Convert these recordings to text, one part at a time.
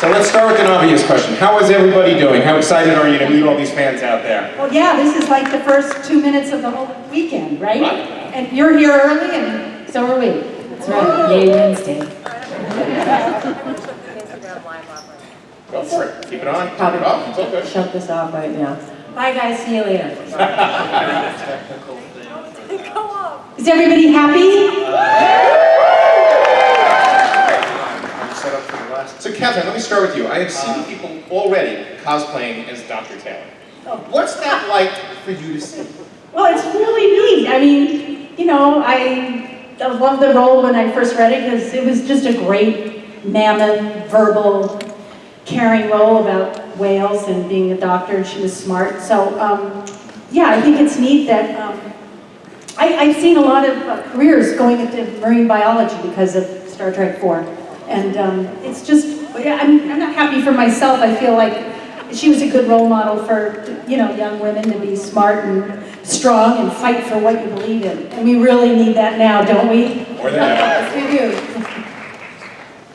So let's start with an obvious question. How is everybody doing? How excited are you to meet all these fans out there? Well, yeah, this is like the first 2 minutes of the whole weekend, right? Right. And you're here early, and so are we. That's right. Yay, Wednesday. Go for it. Keep it on. Keep Probably it off. It's all good. shut this off right now. Bye, guys. See you later. Is everybody happy? Set up for the last. So Catherine, let me start with you. I have seen people already cosplaying as Dr. Taylor. What's that like for you to see? Well, it's really neat. I mean, you know, I loved the role when I first read it because it was just a great, mammoth, verbal, caring role about whales and being a doctor, and she was smart. So, yeah, I think it's neat that I've seen a lot of careers going into marine biology because of Star Trek 4. And it's just, I'm not happy for myself. I feel like she was a good role model for, you know, young women to be smart and strong and fight for what you believe in. And we really need that now, don't we? More than ever. Yes, we do.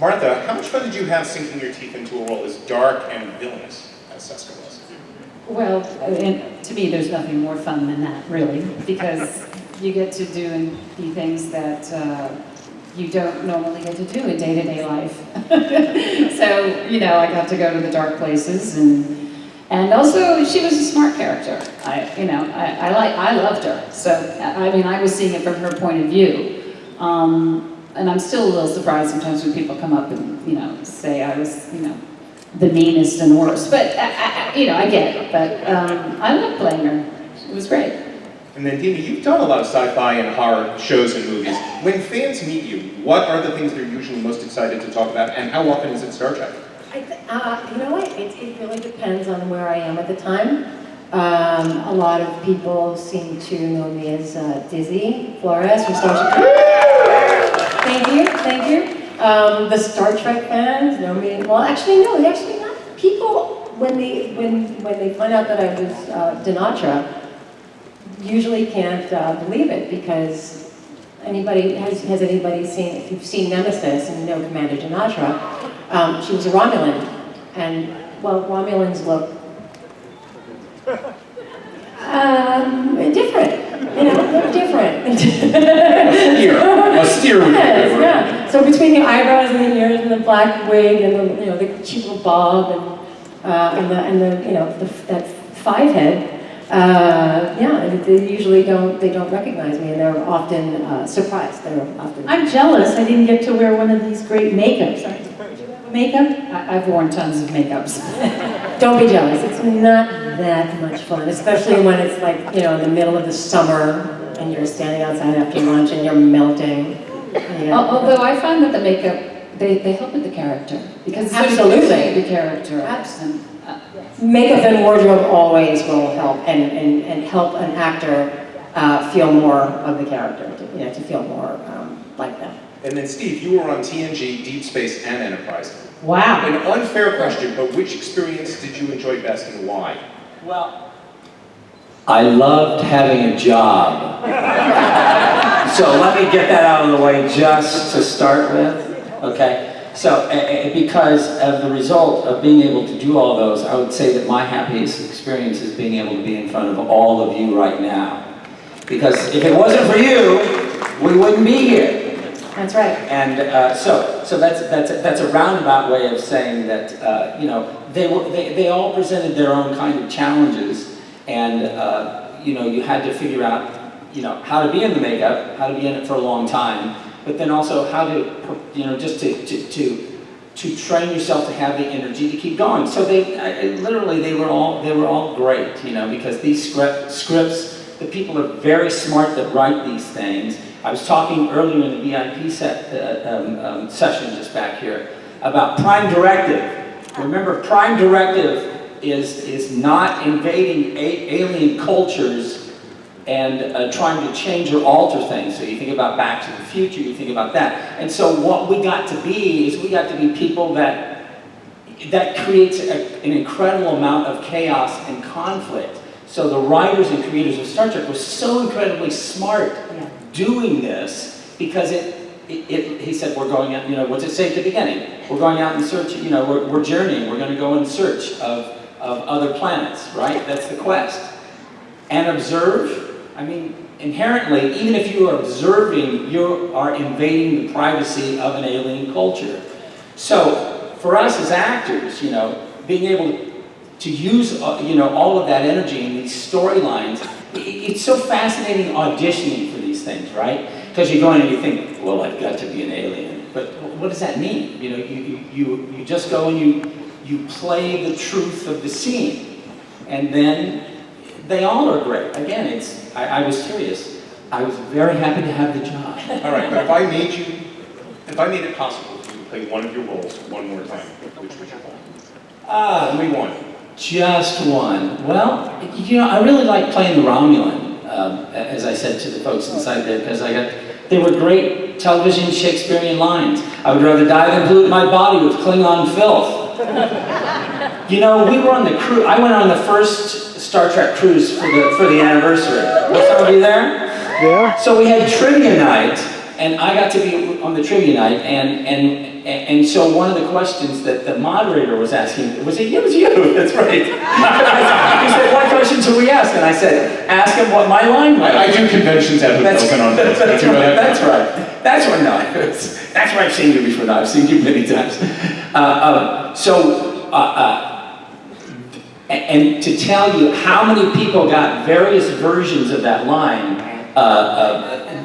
Martha, how much fun did you have sinking your teeth into a role as dark and villainous as Seska was? Well, and to me, there's nothing more fun than that, really, because you get to do and be things that you don't normally get to do in day-to-day life. So, you know, I got to go to the dark places, and also she was a smart character. I loved her. So, I mean, I was seeing it from her point of view. And I'm still a little surprised sometimes when people come up and, you know, say I was, you know, the meanest and worst. But, you know, I get it. But I love playing her. It was great. And then Dina, you've done a lot of sci-fi and horror shows and movies. When fans meet you, what are the things they're usually most excited to talk about, and how often is it Star Trek? You know what? It really depends on where I am at the time. A lot of people seem to know me as Dizzy Flores from Star Trek. Thank you. The Star Trek fans know me. Well, actually, no. Actually, not people when they find out that I was Dinatra. Usually can't believe it because has anybody seen, if you've seen Nemesis and you know Commander Dinatra, she was a Romulan, and well, Romulans look different, you know, they're different. Austere would be Yes, good. yeah. So between the eyebrows and the ears and the black wig and the, you know, the cute little bob and the you know, that five head. Yeah, they usually don't recognize me, and they're often surprised. They're often. I'm jealous I didn't get to wear one of these great makeups. Makeup? I've worn tons of makeups. Don't be jealous. It's not that much fun, especially when it's like, you know, in the middle of the summer and you're standing outside after lunch and you're melting. Yeah. Although I find that the makeup, they help with the character. Because Absolutely. the character. Absolutely. Makeup and wardrobe always will help and help an actor feel more of the character, to feel more like them. And then Steve, you were on TNG, Deep Space, and Enterprise. Wow. An unfair question, but which experience did you enjoy best and why? Well, I loved having a job. So let me get that out of the way just to start with, okay? So, because of the result of being able to do all those, I would say that my happiest experience is being able to be in front of all of you right now. Because if it wasn't for you, we wouldn't be here. That's right. And so that's a roundabout way of saying that you know, they all presented their own kind of challenges, and you know, you had to figure out, you know, how to be in the makeup, how to be in it for a long time, but then also how to, you know, just to train yourself to have the energy to keep going. So literally they were all great, you know, because these scripts, the people are very smart that write these things. I was talking earlier in the VIP session just back here about Prime Directive. Remember, Prime Directive is not invading alien cultures and trying to change or alter things. So you think about Back to the Future, you think about that. And so what we got to be is we got to be people that creates an incredible amount of chaos and conflict. So the writers and creators of Star Trek were so incredibly smart doing this because he said, we're going out, what's it say at the beginning? We're going out in search, we're journeying, we're going to go in search of other planets, right? That's the quest. And observe, I mean, inherently, even if you are observing, you are invading the privacy of an alien culture. So, for us as actors, being able to use, all of that energy in these storylines, it's so fascinating auditioning for these things, right? Because you go in and you think, well, I've got to be an alien. But what does that mean? You just go and you play the truth of the scene. And then they all are great. Again, I was serious. I was very happy to have the job. All right, but if I made it possible for you to play one of your roles one more time, which would you want? Only one. Just one. Well, I really like playing the Romulan, as I said to the folks inside there, because they were great television Shakespearean lines. I would rather die than pollute my body with Klingon filth. We were on the cruise. I went on the first Star Trek cruise for the anniversary. Was some of you there? Yeah. So we had trivia night, and I got to be on the trivia night, and so one of the questions that the moderator was asking, it was you, that's right. He said, what questions should we ask? And I said, ask him what my line was. I do conventions at hotels and on That's right. That's where I've seen you before now. I've seen you many times. And to tell you how many people got various versions of that line,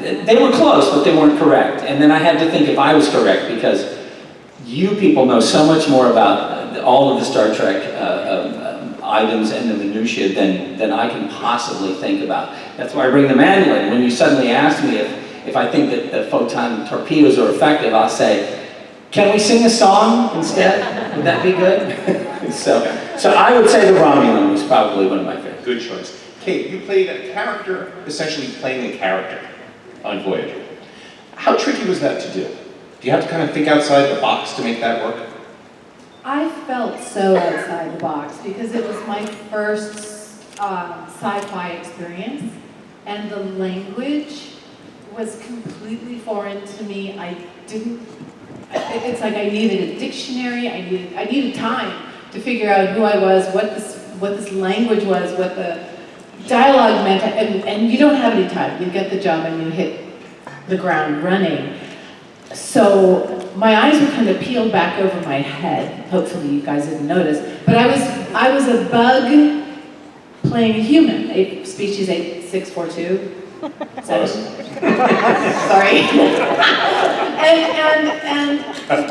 they were close, but they weren't correct. And then I had to think if I was correct, because you people know so much more about all of the Star Trek items and the minutiae than I can possibly think about. That's why I bring the manual in. When you suddenly ask me if I think that the photon torpedoes are effective, I'll say, can we sing a song instead? Would that be good? So I would say the Romulan was probably one of my favorites. Good choice. Kate, you played a character, essentially playing a character on Voyager. How tricky was that to do? Do you have to kind of think outside the box to make that work? I felt so outside the box because it was my first sci-fi experience, and the language was completely foreign to me. It's like I needed a dictionary. I needed time to figure out who I was, what this language was, what the dialogue meant, and you don't have any time. You get the job and you hit the ground running. So my eyes were kind of peeled back over my head. Hopefully you guys didn't notice. But I was a bug playing a human, a species 8642. Sorry.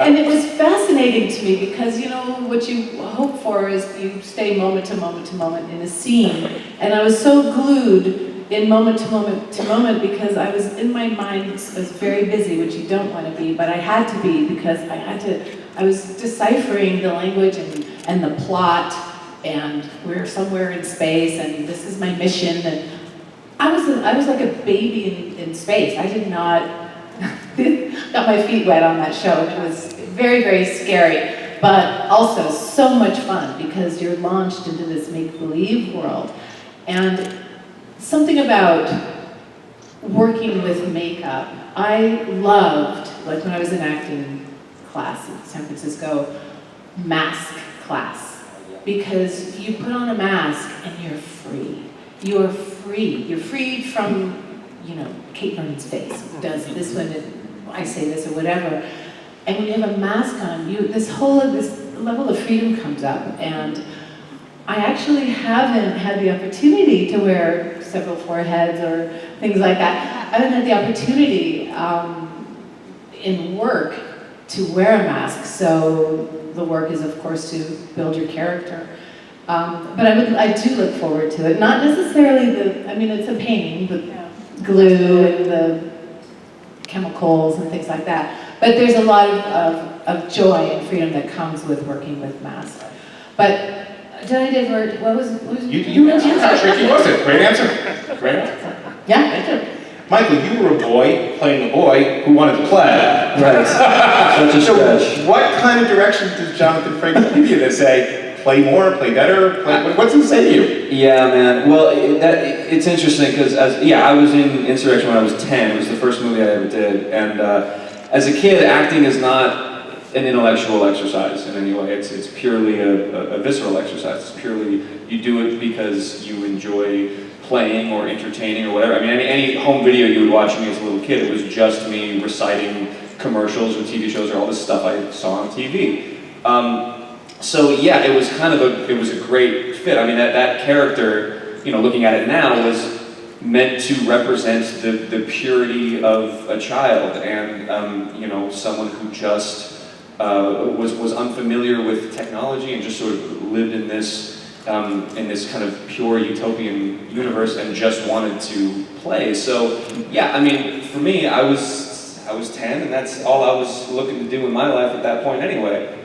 and it was fascinating to me because what you hope for is you stay moment to moment to moment in a scene, and I was so glued in moment to moment because I was in my mind was very busy, which you don't want to be, but I had to be because I was deciphering the language and the plot, and we're somewhere in space, and this is my mission, and I was like a baby in space. I did not got my feet wet on that show. It was very, very scary, but also so much fun because you're launched into this make-believe world. And something about working with makeup, I loved, like when I was in acting class in San Francisco, mask class. Because you put on a mask and you're free. You're free. You're freed from, Kate Vernon's face. Does this one, I say this or whatever. And when you have a mask on, this level of freedom comes up. And I actually haven't had the opportunity to wear several foreheads or things like that. I haven't had the opportunity in work to wear a mask. So the work is, of course, to build your character. But I do look forward to it. Not necessarily it's a painting, the glue and the chemicals and things like that. But there's a lot of joy and freedom that comes with working with masks. But did I divert? What was You mentioned how tricky was it? Great answer. Great answer. Yeah, thank you. Michael, you were a boy playing a boy who wanted to play. Right. Such a stretch. What kind of direction does Jonathan Frakes give you to say, play more, play better? What's he say to you? Yeah, man. Well, it's interesting because I was in Insurrection when I was 10. It was the first movie I ever did, and as a kid, acting is not an intellectual exercise in any way. It's purely a visceral exercise. It's purely, you do it because you enjoy playing or entertaining or whatever. I mean, any home video you would watch me as a little kid, it was just me reciting commercials or TV shows or all this stuff I saw on TV. So yeah, it was kind of it was a great fit. I mean, that character, you know, looking at it now, was meant to represent the purity of a child and, you know, someone who just was unfamiliar with technology and just sort of lived in this kind of pure utopian universe and just wanted to play. So yeah, I mean, for me, I was 10, and that's all I was looking to do in my life at that point anyway.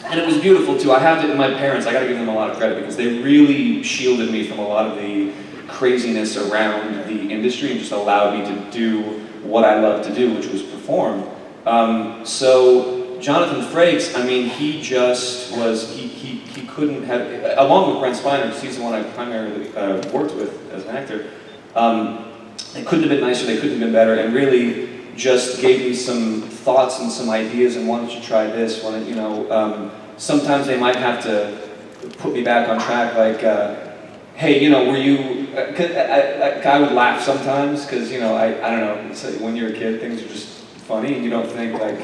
And it was beautiful too. I have to, my parents, I gotta give them a lot of credit because they really shielded me from a lot of the craziness around the industry and just allowed me to do what I love to do, which was perform. So Jonathan Frakes, I mean, he just was, he couldn't have, along with Brent Spiner, because he's the one I primarily worked with as an actor, they couldn't have been nicer, they couldn't have been better, and really just gave me some thoughts and some ideas and why don't you try this, why don't, you know, sometimes they might have to put me back on track, like, hey, you know, were you, cause I would laugh sometimes, because, you know, I don't know, so when you're a kid, things are just funny, and you don't think, like,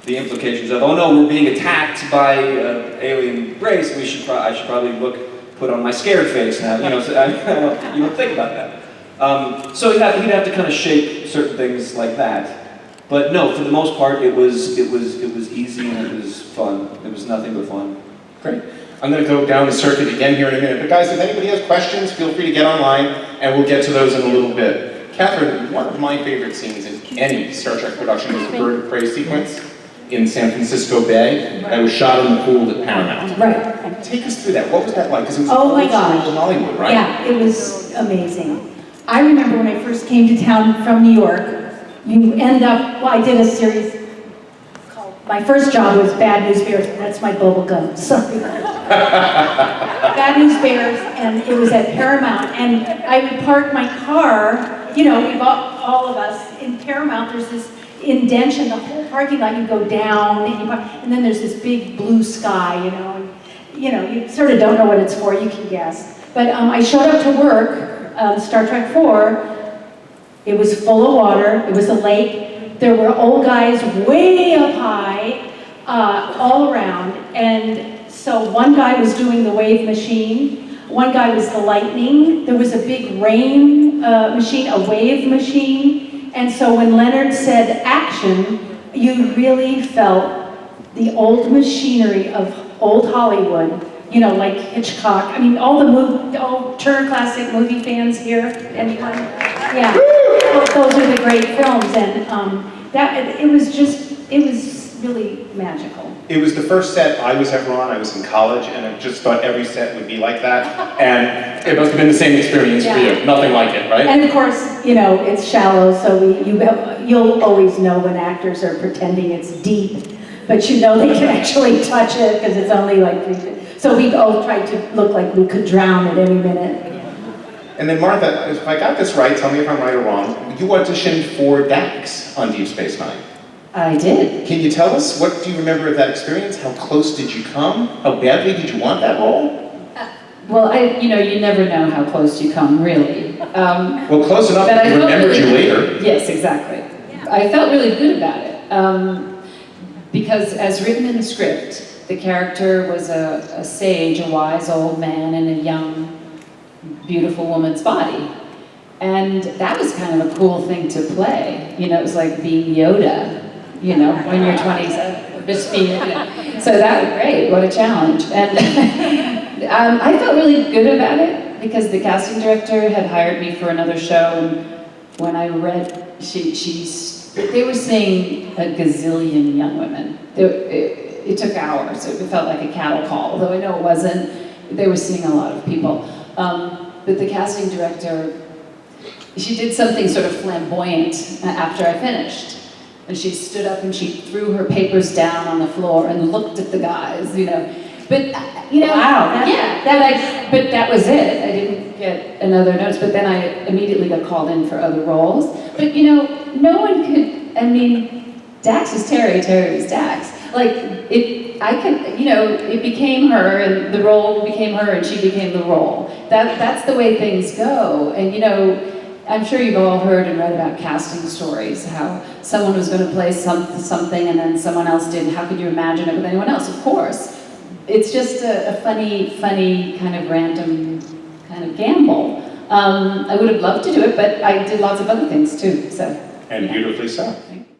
the implications of, oh no, we're being attacked by alien race, I should probably put on my scared face now, you know, so you don't think about that. So he'd have to kind of shape certain things like that. But no, for the most part, it was easy and it was fun. It was nothing but fun. Great. I'm going to go down the circuit again here in a minute. But guys, if anybody has questions, feel free to get online, and we'll get to those in a little bit. Catherine, one of my favorite scenes in any Star Trek production was the bird of prey sequence in San Francisco Bay. That was shot in the pool at Paramount. Right. Take us through that. What was that like? Because it was Oh my old school gosh. in Hollywood, right? Yeah, it was amazing. I remember when I first came to town from New York, you end up, well, I did a series called, my first job was Bad News Bears. That's my bubble gum, sorry. Bad News Bears, and it was at Paramount, and I would park my car, you know, we've all of us, in Paramount, there's this indention, the whole parking lot, you go down, and then there's this big blue sky, you know, and, you know, you sort of don't know what it's for, you can guess. But I showed up to work, Star Trek 4, it was full of water, it was a lake, there were old guys way up high, all around, and so one guy was doing the wave machine, one guy was the lightning, there was a big rain machine, a wave machine, and so when Leonard said action, you really felt the old machinery of old Hollywood, you know, like Hitchcock. I mean, all Turner Classic movie fans here, anyone? Yeah, those are the great films, and it was really magical. It was the first set I was ever on. I was in college, and I just thought every set would be like that. And it must have been the same experience for you. Nothing like it, right? And of course, you know, it's shallow, so you'll always know when actors are pretending it's deep, but you know they can actually touch it because it's only like 3 feet. So we all tried to look like we could drown at any minute. And then Martha, if I got this right, tell me if I'm right or wrong, you auditioned for Dax on Deep Space Nine. I did. Can you tell us, what do you remember of that experience? How close did you come? How badly did you want that role? Well, you know, you never know how close you come, really. Well, close enough but that I you felt remembered really, you later. Yes, exactly. I felt really good about it. Because as written in the script, the character was a sage, a wise old man in a young, beautiful woman's body. And that was kind of a cool thing to play. You know, it was like being Yoda, you know, when you're 27, just being, you know. So that was great, what a challenge. And I felt really good about it because the casting director had hired me for another show, and when I read, they were seeing a gazillion young women. It took hours, it felt like a cattle call, although I know it wasn't. They were seeing a lot of people. But the casting director, she did something sort of flamboyant after I finished. And she stood up and she threw her papers down on the floor and looked at the guys, you know. But, you know, Wow, but that was it. I didn't get another notice, but then I immediately got called in for other roles. But, you know, no one could, I mean, Dax was Terry, Terry was Dax. Like, it became her, and the role became her, and she became the role. That's the way things go. And I'm sure you've all heard and read about casting stories, how someone was going to play something and then someone else did. How could you imagine it with anyone else? Of course. It's just a funny kind of random kind of gamble. I would have loved to do it, but I did lots of other things too. So. And beautifully so. Thank you.